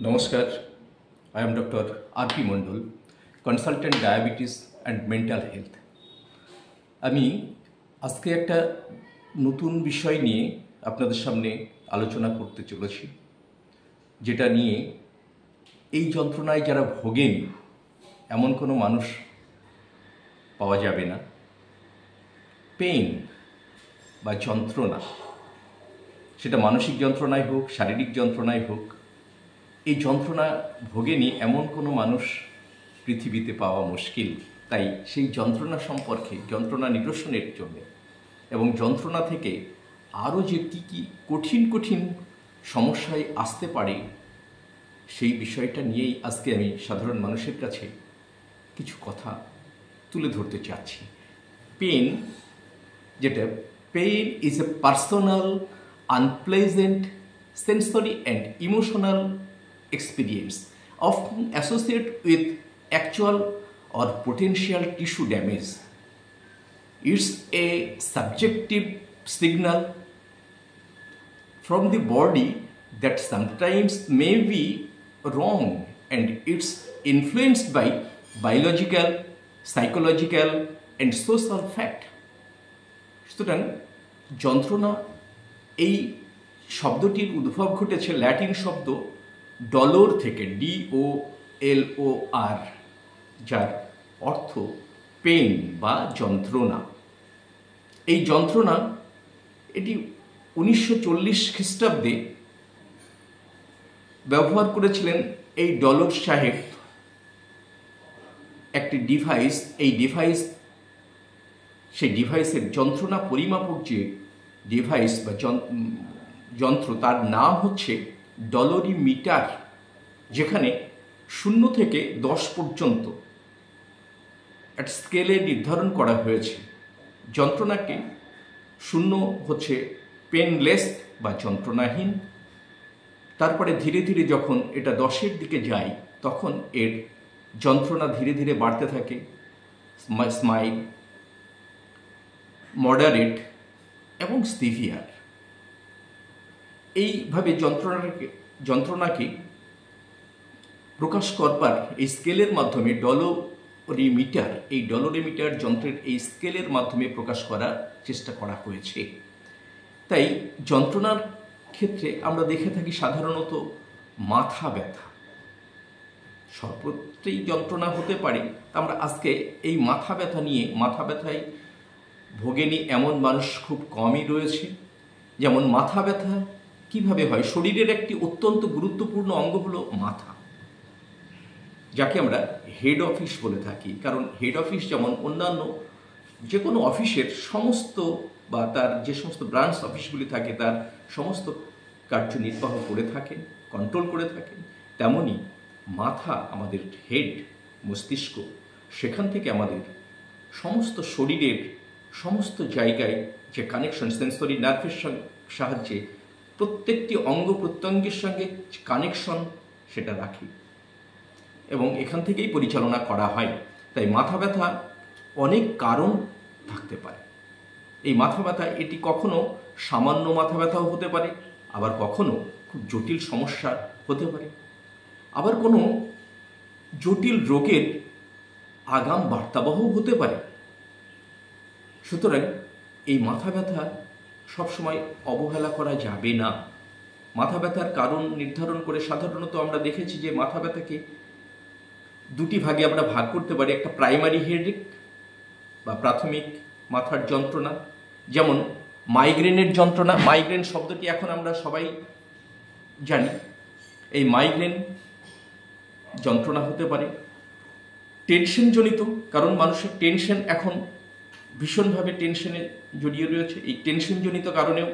নমস্কার, I am Dr. R.P. Mondal, consultant diabetes and mental health. আমি আজকে একটা নতুন বিষয় নিয়ে আপনাদের সামনে আলোচনা করতে চলেছি, যেটা নিয়ে এই যন্ত্রণায় যারা ভোগেন এমন কোনো মানুষ পাওয়া যাবে না। পেইন বা যন্ত্রণা, সেটা মানসিক যন্ত্রণাই হোক, শারীরিক যন্ত্রণাই হোক, এই যন্ত্রণা ভোগেনি এমন কোনো মানুষ পৃথিবীতে পাওয়া মুশকিল। তাই সেই যন্ত্রণা সম্পর্কে, যন্ত্রণা নিরসনের জন্য এবং যন্ত্রণা থেকে আরও যে কী কঠিন কঠিন সমস্যায় আসতে পারে, সেই বিষয়টা নিয়েই আজকে আমি সাধারণ মানুষের কাছে কিছু কথা তুলে ধরতে চাচ্ছি। পেইন, যেটা pain is a personal, unpleasant, sensory and emotional experience often associated with actual or potential tissue damage. It's a subjective signal from the body that sometimes may be wrong, and it's influenced by biological, psychological and social fact. সুতরাং যন্ত্রণা, এই শব্দটির উদ্ভব ঘটেছে Latin শব্দ ডলোর থেকে, DOLOR, যার অর্থ পেইন বা যন্ত্রণা। এই যন্ত্রণা, এটি 1940 খ্রিস্টাব্দে ব্যবহার করেছিলেন এই ডলোর সাহেব একটি ডিভাইস। এই ডিভাইস, সেই ডিভাইসের যন্ত্রণা পরিমাপক যে ডিভাইস বা যন্ত্র, তার নাম হচ্ছে ডলোরিমিটার, যেখানে 0 থেকে 10 পর্যন্ত একটা স্কেলে নির্ধারণ করা হয়েছে। যন্ত্রণাকে 0 হচ্ছে পেনলেস বা যন্ত্রণাহীন, তারপরে ধীরে ধীরে যখন এটা 10-এর দিকে যায়, তখন এর যন্ত্রণা ধীরে ধীরে বাড়তে থাকে। স্মাইল, মডারেট এবং সিভিয়ার। এইভাবে যন্ত্রণাকে প্রকাশ করবার এই স্কেলের মাধ্যমে ডলোরিমিটার, এই ডলোরিমিটার যন্ত্রের এই স্কেলের মাধ্যমে প্রকাশ করার চেষ্টা করা হয়েছে। তাই যন্ত্রণার ক্ষেত্রে আমরা দেখে থাকি সাধারণত মাথা ব্যথা, সর্বত্রই যন্ত্রণা হতে পারে। আমরা আজকে এই মাথা ব্যথা নিয়ে, মাথা ব্যথায় ভোগেনি এমন মানুষ খুব কমই রয়েছে। যেমন মাথা ব্যথা কিভাবে হয়, শরীরের একটি অত্যন্ত গুরুত্বপূর্ণ অঙ্গ হলো মাথা, যাকে আমরা হেড অফিস বলে থাকি। কারণ হেড অফিস যেমন অন্যান্য যে কোনো অফিসের সমস্ত বা তার যে সমস্ত ব্রাঞ্চ অফিসগুলি থাকে, তার সমস্ত কার্যনির্বাহ করে থাকেন, কন্ট্রোল করে থাকেন, তেমনি মাথা আমাদের হেড, মস্তিষ্ক, সেখান থেকে আমাদের সমস্ত শরীরের সমস্ত জায়গায় যে কানেকশন, সেন্সরি নার্ভের সাহায্যে প্রত্যেকটি অঙ্গ প্রত্যঙ্গের সঙ্গে কানেকশন সেটা রাখি এবং এখান থেকেই পরিচালনা করা হয়। তাই মাথা ব্যথা অনেক কারণ থাকতে পারে। এই মাথা ব্যথা, এটি কখনো সামান্য মাথা ব্যথাও হতে পারে, আবার কখনো খুব জটিল সমস্যা হতে পারে, আবার কোনো জটিল রোগের আগাম বার্তাবহও হতে পারে। সুতরাং এই মাথা ব্যথা সবসময় অবহেলা করা যাবে না। মাথা ব্যথার কারণ নির্ধারণ করে সাধারণত আমরা দেখেছি যে মাথা ব্যথাকে 2টি ভাগে আমরা ভাগ করতে পারি। একটা প্রাইমারি হেডেক বা প্রাথমিক মাথার যন্ত্রণা, যেমন মাইগ্রেনের যন্ত্রণা। মাইগ্রেন শব্দটি এখন আমরা সবাই জানি। এই মাইগ্রেন যন্ত্রণা হতে পারে টেনশনজনিত, কারণ মানুষের টেনশন এখন ভীষণভাবে টেনশনে জড়িয়ে রয়েছে। এই টেনশনজনিত কারণেও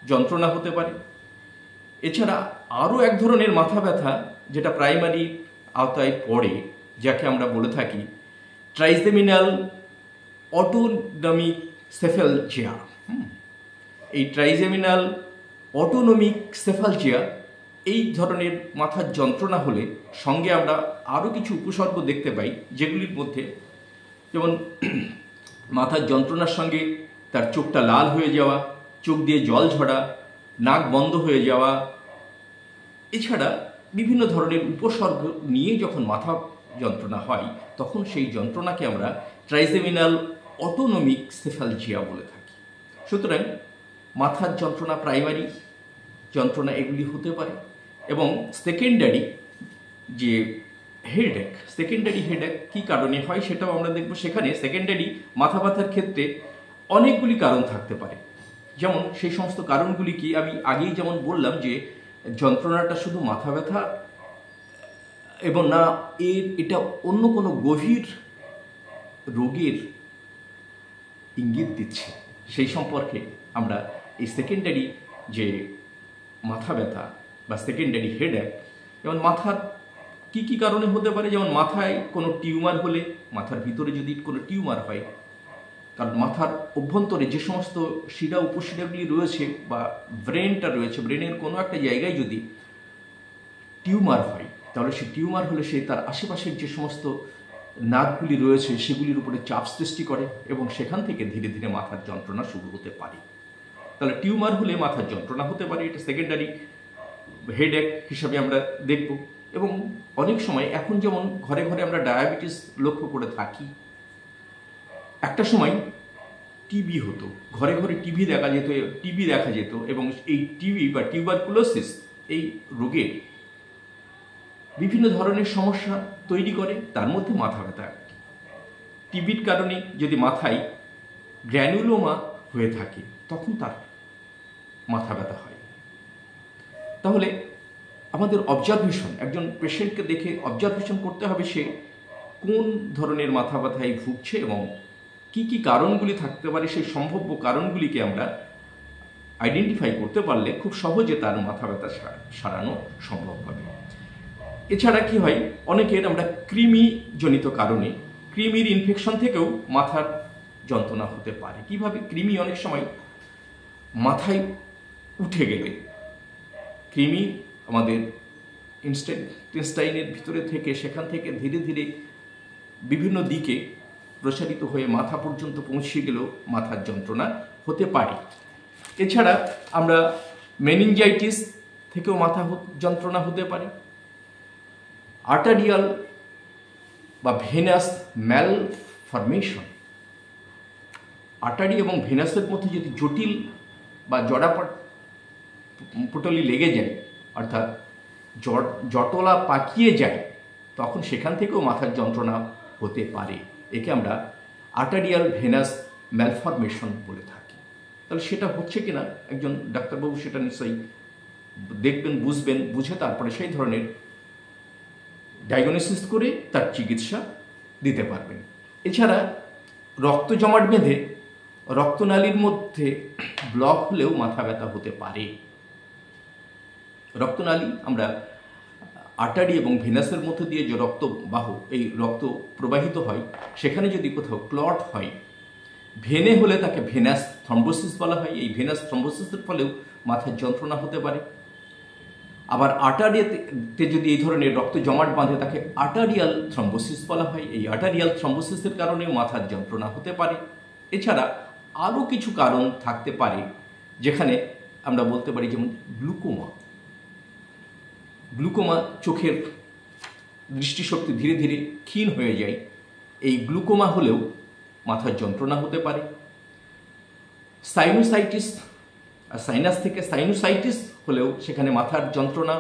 যন্ত্রণা হতে পারে। এছাড়া আরও এক ধরনের মাথা ব্যথা, যেটা প্রাইমারি আওতায় পড়ে, যাকে আমরা বলে থাকি ট্রাইজেমিনাল অটোনমিক সেফালজিয়া। এই ট্রাইজেমিনাল অটোনমিক সেফালজিয়া, এই ধরনের মাথার যন্ত্রণা হলে সঙ্গে আমরা আরও কিছু উপসর্গ দেখতে পাই, যেগুলির মধ্যে যেমন মাথার যন্ত্রণার সঙ্গে তার চোখটা লাল হয়ে যাওয়া, চোখ দিয়ে জল ঝরা, নাক বন্ধ হয়ে যাওয়া, এছাড়া বিভিন্ন ধরনের উপসর্গ নিয়ে যখন মাথা যন্ত্রণা হয় তখন সেই যন্ত্রণাকে আমরা ট্রাইজেমিনাল অটোনমিক সেফালজিয়া বলে থাকি। সুতরাং মাথার যন্ত্রণা প্রাইমারি যন্ত্রণা এগুলি হতে পারে, এবং সেকেন্ডারি যে হেডেক, সেকেন্ডারি হেডেক কী কারণে হয় সেটাও আমরা দেখব। সেখানে সেকেন্ডারি মাথা ব্যথার ক্ষেত্রে অনেকগুলি কারণ থাকতে পারে। যেমন সেই সমস্ত কারণগুলি কি, আমি আগেই যেমন বললাম যে যন্ত্রণাটা শুধু মাথা ব্যথা এবং না, এটা অন্য কোনো গভীর রোগের ইঙ্গিত দিচ্ছে। সেই সম্পর্কে আমরা এই সেকেন্ডারি যে মাথা ব্যথা বা সেকেন্ডারি হেডেক, যেমন মাথার কি কি কারণে হতে পারে, যেমন মাথায় কোনো টিউমার হলে, মাথার ভিতরে যদি কোনো টিউমার হয়, কারণ মাথার অভ্যন্তরে যে সমস্ত শিরা উপশিরাগুলি রয়েছে বা ব্রেনটা রয়েছে, ব্রেনের কোনো একটা জায়গায় যদি টিউমার হয় তাহলে সেই টিউমার হলে সে তার আশেপাশের যে সমস্ত নার্ভগুলি রয়েছে সেগুলির উপরে চাপ সৃষ্টি করে এবং সেখান থেকে ধীরে ধীরে মাথার যন্ত্রণা শুরু হতে পারে। তাহলে টিউমার হলে মাথার যন্ত্রণা হতে পারে, এটা সেকেন্ডারি হেডেক হিসাবে আমরা দেখব। এবং অনেক সময় এখন যেমন ঘরে ঘরে আমরা ডায়াবেটিস লক্ষ্য করে থাকি, একটা সময় টিবি হতো, ঘরে ঘরে টিবি দেখা যেত এবং এই টিবি বা টিউবারকুলোসিস এই রোগের বিভিন্ন ধরনের সমস্যা তৈরি করে, তার মধ্যে মাথা ব্যথা। টিবির কারণে যদি মাথায় গ্র্যানুলোমা হয়ে থাকে তখন তার মাথা ব্যথা হয়। তাহলে আমাদের অবজারভেশন, একজন পেশেন্টকে দেখে অবজারভেশন করতে হবে সে কোন ধরনের মাথা ব্যথায় ভুগছে এবং কি কি কারণগুলি থাকতে পারে। সেই সম্ভাব্য কারণগুলিকে আমরা আইডেন্টিফাই করতে পারলে খুব সহজে তার মাথা ব্যথা সারানো সম্ভব হবে। এছাড়া কি হয়, অনেকের আমরা কৃমি জনিত কারণে, কৃমির ইনফেকশন থেকেও মাথার যন্ত্রণা হতে পারে। কিভাবে? কৃমি অনেক সময় মাথায় উঠে গেলে, কৃমি আমাদের ইন্টেস্টাইনের ভিতরে থেকে সেখান থেকে ধীরে ধীরে বিভিন্ন দিকে প্রসারিত হয়ে মাথা পর্যন্ত পৌঁছে গেলেও মাথার যন্ত্রণা হতে পারে। এছাড়া আমরা মেনিনজাইটিস থেকেও মাথা যন্ত্রণা হতে পারে। আর্টারিয়াল বা ভেনাস ম্যালফরমেশন, আর্টারি এবং ভেনাসের মধ্যে যদি জটিল বা জটাপটলি লেগে যায়, অর্থাৎ জটলা পাকিয়ে যায়, তখন সেখান থেকেও মাথার যন্ত্রণা হতে পারে। একে আমরা আর্টারিয়াল ভেনাস ম্যালফরমেশন বলে থাকি। তাহলে সেটা হচ্ছে কিনা একজন ডাক্তারবাবু সেটা নিশ্চয়ই দেখবেন, বুঝবেন, বুঝে তারপরে সেই ধরনের ডায়াগনোসিস করে তার চিকিৎসা দিতে পারবেন। এছাড়া রক্ত জমাট বেঁধে রক্তনালীর মধ্যে ব্লক হলেও মাথা ব্যথা হতে পারে। রক্তনালী আমরা আর্টারি এবং ভেনাসের মধ্যে দিয়ে যে রক্তবাহ, এই রক্ত প্রবাহিত হয়, সেখানে যদি কোথাও ক্লট হয়, ভেনে হলে তাকে ভেনাস থ্রম্বোসিস বলা হয়। এই ভেনাস থ্রম্বোসিসের ফলেও মাথার যন্ত্রণা হতে পারে। আবার আর্টারিতে যদি এই ধরনের রক্ত জমাট বাঁধে তাকে আর্টারিয়াল থ্রম্বোসিস বলা হয়। এই আর্টারিয়াল থ্রম্বোসিসের কারণে মাথার যন্ত্রণা হতে পারে। এছাড়া আরও কিছু কারণ থাকতে পারে যেখানে আমরা বলতে পারি, যেমন গ্লুকোমা। গ্লুকোমা, চোখের দৃষ্টিশক্তি ধীরে ধীরে ক্ষীণ হয়ে যায়, এই গ্লুকোমা হলেও মাথার যন্ত্রণা হতে পারে। সাইনোসাইটিস, সাইনাস থেকে সাইনোসাইটিস হলেও সেখানে মাথার যন্ত্রণা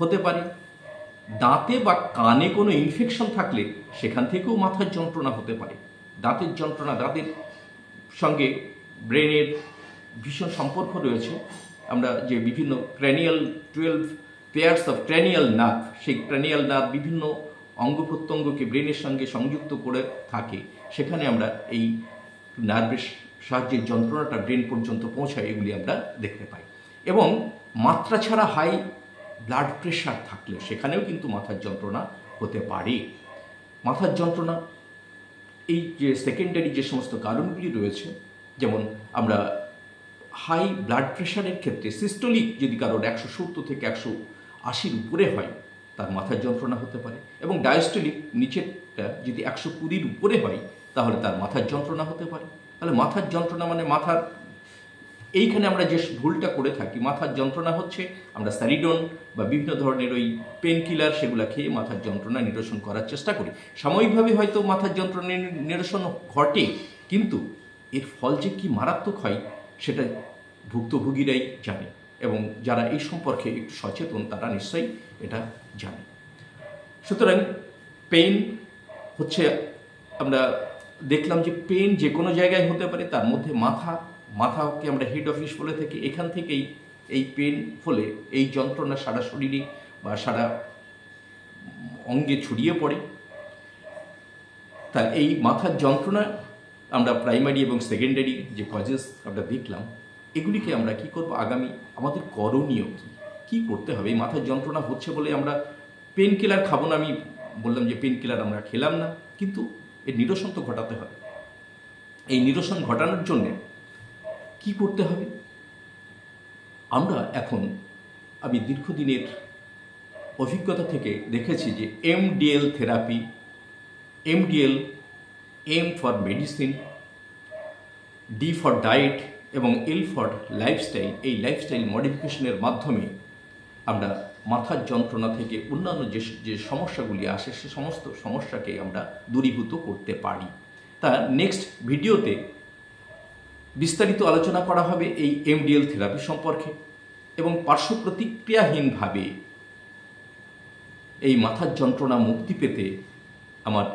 হতে পারে। দাঁতে বা কানে কোনো ইনফেকশন থাকলে সেখান থেকেও মাথার যন্ত্রণা হতে পারে। দাঁতের যন্ত্রণা, দাঁতের সঙ্গে ব্রেনের ভীষণ সম্পর্ক রয়েছে। আমরা যে বিভিন্ন cranial 12 pairs of cranial nerve, সেই ক্র্যানিয়াল নার্ভ বিভিন্ন অঙ্গ প্রত্যঙ্গকে ব্রেনের সঙ্গে সংযুক্ত করে থাকে, সেখানে আমরা এই নার্ভের সাহায্যে যন্ত্রণাটা ব্রেন পর্যন্ত পৌঁছায়, এগুলি আমরা দেখতে পাই। এবং মাত্রা ছাড়া হাই ব্লাড প্রেশার থাকলেও সেখানেও কিন্তু মাথার যন্ত্রণা হতে পারে। মাথার যন্ত্রণা এই যে সেকেন্ডারি যে সমস্ত কারণগুলি রয়েছে, যেমন আমরা হাই ব্লাড প্রেশারের ক্ষেত্রে সিস্টোলিক যদি কারোর 170 থেকে 180 উপরে হয় তার মাথার যন্ত্রণা হতে পারে, এবং ডায়াস্টোলিক নিচেরটা যদি 120 উপরে হয় তাহলে তার মাথার যন্ত্রণা হতে পারে। তাহলে মাথার যন্ত্রণা মানে মাথার এইখানে আমরা যে ভুলটা করে থাকি, মাথার যন্ত্রণা হচ্ছে আমরা স্যারিডন বা বিভিন্ন ধরনের ওই পেন কিলার সেগুলো খেয়ে মাথার যন্ত্রণা নিরসন করার চেষ্টা করি। সাময়িকভাবে হয়তো মাথার যন্ত্রণা নিরসন ঘটে, কিন্তু এর ফল যে কি মারাত্মক হয় সেটা ভুক্তভোগীরাই জানে, এবং যারা এই সম্পর্কে একটু সচেতন তারা নিশ্চয়ই এটা জানে। সুতরাং পেইন হচ্ছে, আমরা দেখলাম যে পেইন যে কোনো জায়গায় হতে পারে, তার মধ্যে মাথাকে আমরা হেড অফিস বলে থাকি। এখান থেকেই এই পেন হলে এই যন্ত্রণা সারা শরীরে বা সারা অঙ্গে ছড়িয়ে পড়ে। তা এই মাথার যন্ত্রণা আমরা প্রাইমারি এবং সেকেন্ডারি যে কজেস আমরা দেখলাম, এগুলিকে আমরা কি করব, আগামী আমাদের করণীয় কি করতে হবে। এই মাথার যন্ত্রণা হচ্ছে বলে আমরা পেন কিলার খাবো না, আমি বললাম যে পেন কিলার আমরা খেলাম না, কিন্তু এর নিরসন তো ঘটাতে হবে। এই নিরসন ঘটানোর জন্যে কি করতে হবে? আমরা এখন, আমি দীর্ঘদিনের অভিজ্ঞতা থেকে দেখেছি যে MDL therapy, MDL, M for medicine, D for diet এবং এল ফর লাইফস্টাইল, এই লাইফস্টাইল মডিফিকেশনের মাধ্যমে আমরা মাথার যন্ত্রণা থেকে অন্যান্য যে সমস্যাগুলি আসে সে সমস্ত সমস্যাকে আমরা দূরীভূত করতে পারি। তা নেক্সট ভিডিওতে বিস্তারিত আলোচনা করা হবে এই এমডিএল থেরাপি সম্পর্কে, এবং পার্শ্ব প্রতিক্রিয়াহীনভাবে এই মাথার যন্ত্রণা মুক্তি পেতে আমার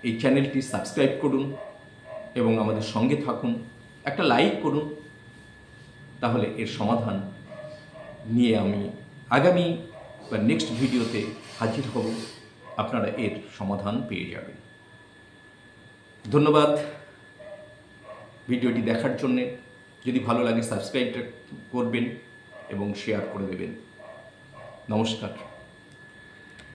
এই চ্যানেলটি সাবস্ক্রাইব করুন এবং আমাদের সঙ্গে থাকুন, একটা লাইক করুন, তাহলে এর সমাধান নিয়ে আমি আগামী বা নেক্সট ভিডিওতে হাজির হব, আপনারা এর সমাধান পেয়ে যাবেন। ধন্যবাদ ভিডিওটি দেখার জন্যে। যদি ভালো লাগে সাবস্ক্রাইব করবেন এবং শেয়ার করে দেবেন। নমস্কার।